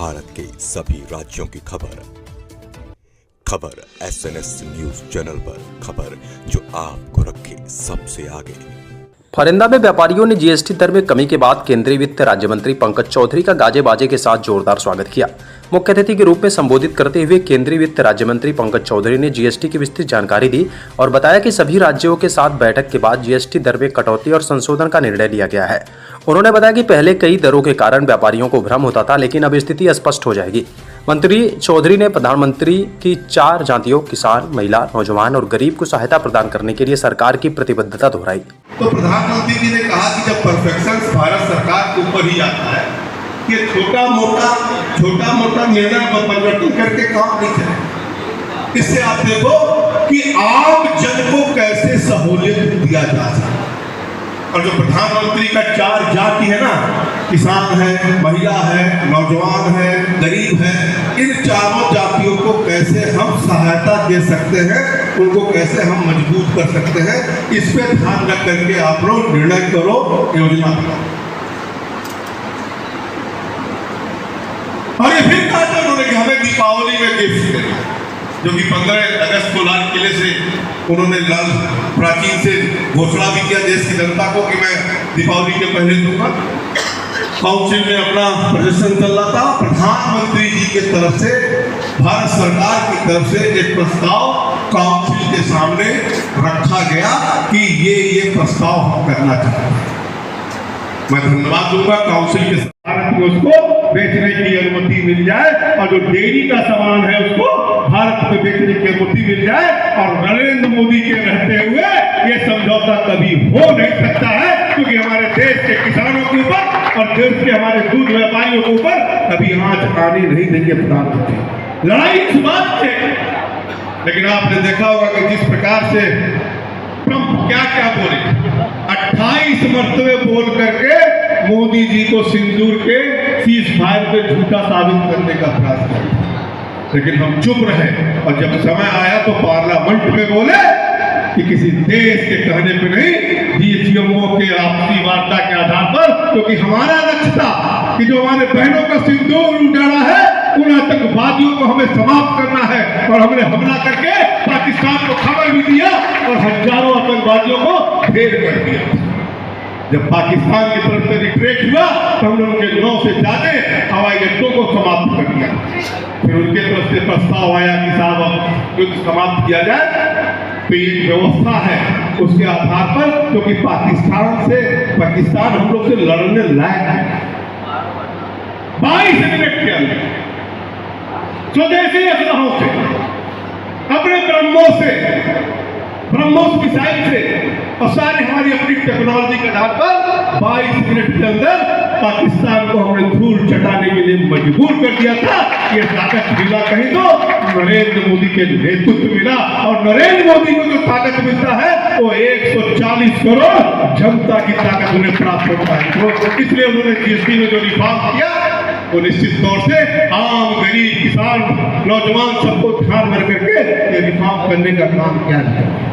भारत के सभी राज्यों की खबर SNS न्यूज चैनल पर, खबर जो आपको रखे सबसे आगे। फरिंदा में व्यापारियों ने जीएसटी दर में कमी के बाद केंद्रीय वित्त राज्य मंत्री पंकज चौधरी का गाजे बाजे के साथ जोरदार स्वागत किया। मुख्य अतिथि के रूप में संबोधित करते हुए केंद्रीय वित्त राज्य मंत्री पंकज चौधरी ने जीएसटी की विस्तृत जानकारी दी और बताया कि सभी राज्यों के साथ बैठक के बाद जीएसटी दर में कटौती और संशोधन का निर्णय लिया गया है। उन्होंने बताया कि पहले कई दरों के कारण व्यापारियों को भ्रम होता था, लेकिन अब स्थिति स्पष्ट हो जाएगी। मंत्री चौधरी ने प्रधानमंत्री की 4 जातियों किसान, महिला, नौजवान और गरीब को सहायता प्रदान करने के लिए सरकार की प्रतिबद्धता दोहराई। तो प्रधानमंत्री जी ने कहा कि जब परफेक्शन भारत सरकार के ऊपर ही आता है कि छोटा मोटा निर्णय परिवर्तन करके काम नहीं चले। इससे आप देखो कि आम जन को कैसे सहूलियत दिया जा सकता। और जो प्रधानमंत्री का 4 जाति है ना, किसान है, महिला है, नौजवान है, गरीब है, इन चारों जातियों को कैसे हम सहायता दे सकते हैं, उनको कैसे हम मजबूत कर सकते हैं, इस पे ध्यान रख करके आप लोग निर्णय करो, योजना बनाओ। और ये फिर कहा था उन्होंने कि हमें दीपावली में गिफ्ट देना, जो कि 15 अगस्त को लाल किले से उन्होंने लाल प्राचीन से घोषणा भी किया देश की जनता को कि मैं दीपावली के पहले दूंगा। काउंसिल में अपना प्रदर्शन चल रहा था। प्रधानमंत्री जी की तरफ से, भारत सरकार की तरफ से एक प्रस्ताव काउंसिल के सामने रखा गया कि ये प्रस्ताव हम करना चाहते हैं। मैं धन्यवाद दूंगा काउंसिल के भारत को उसको बेचने की अनुमति मिल जाए, और जो डेयरी का सामान है उसको भारत में बेचने की अनुमति मिल जाए। और नरेंद्र मोदी के रहते हुए ये समझौता कभी हो नहीं सकता है, क्योंकि हमारे देश के किसानों के ऊपर और देश के हमारे दूध व्यापारियों के ऊपर कभी आंच आने नहीं देंगे प्रधानमंत्री। लड़ाई इस बात से, लेकिन आपने देखा होगा कि जिस प्रकार से ट्रंप क्या बोले, 28 मरतबे बोल करके मोदी जी को सिंदूर के सीज फायर पे झूठा साबित करने का प्रयास किया, लेकिन हम चुप रहे। और जब समय आया तो पार्लियामेंट में बोले कि किसी देश के कहने पे नहीं, डीसीएमओ के आपसी वार्ता के आधार पर, क्योंकि हमारा लक्ष्य था कि जो हमारे बहनों का सिंदूर उजाड़ा है उन आतंकवादियों को हमें समाप्त करना है। और हमने हमला करके पाकिस्तान को खबर भी दिया और हजारों आतंकवादियों को ढेर कर दिया। जब पाकिस्तान की तरफ से रिट्रेट हुआ तो हमने उनके 9 से ज्यादा हवाई अड्डों को समाप्त कर दिया। फिर उनके तरफ से प्रस्ताव आया कि साहब युद्ध समाप्त किया जाए। तो ये व्यवस्था है, उसके आधार पर, क्योंकि पाकिस्तान हम लोग से लड़ने लायक है। 22 मिनट के अंदर स्वदेशी असलहों से, अपने ब्रह्मोस मिसाइल से और सारी हमारी अपनी टेक्नोलॉजी के आधार पर 22 मिनट के अंदर पाकिस्तान को हमने धूल चटाने के लिए मजबूर कर दिया था। ये ताकत मिला कहीं तो नरेंद्र मोदी के नेतृत्व मिला, और नरेंद्र मोदी को जो ताकत मिलता है वो 140 करोड़ जनता की ताकत उन्हें प्राप्त होता है। तो इसलिए उन्होंने जीएसटी में जो रिफॉर्म किया वो निश्चित तौर से आम, गरीब, किसान, नौजवान सबको ध्यान में करके ये रिफॉर्म करने का काम किया जाए।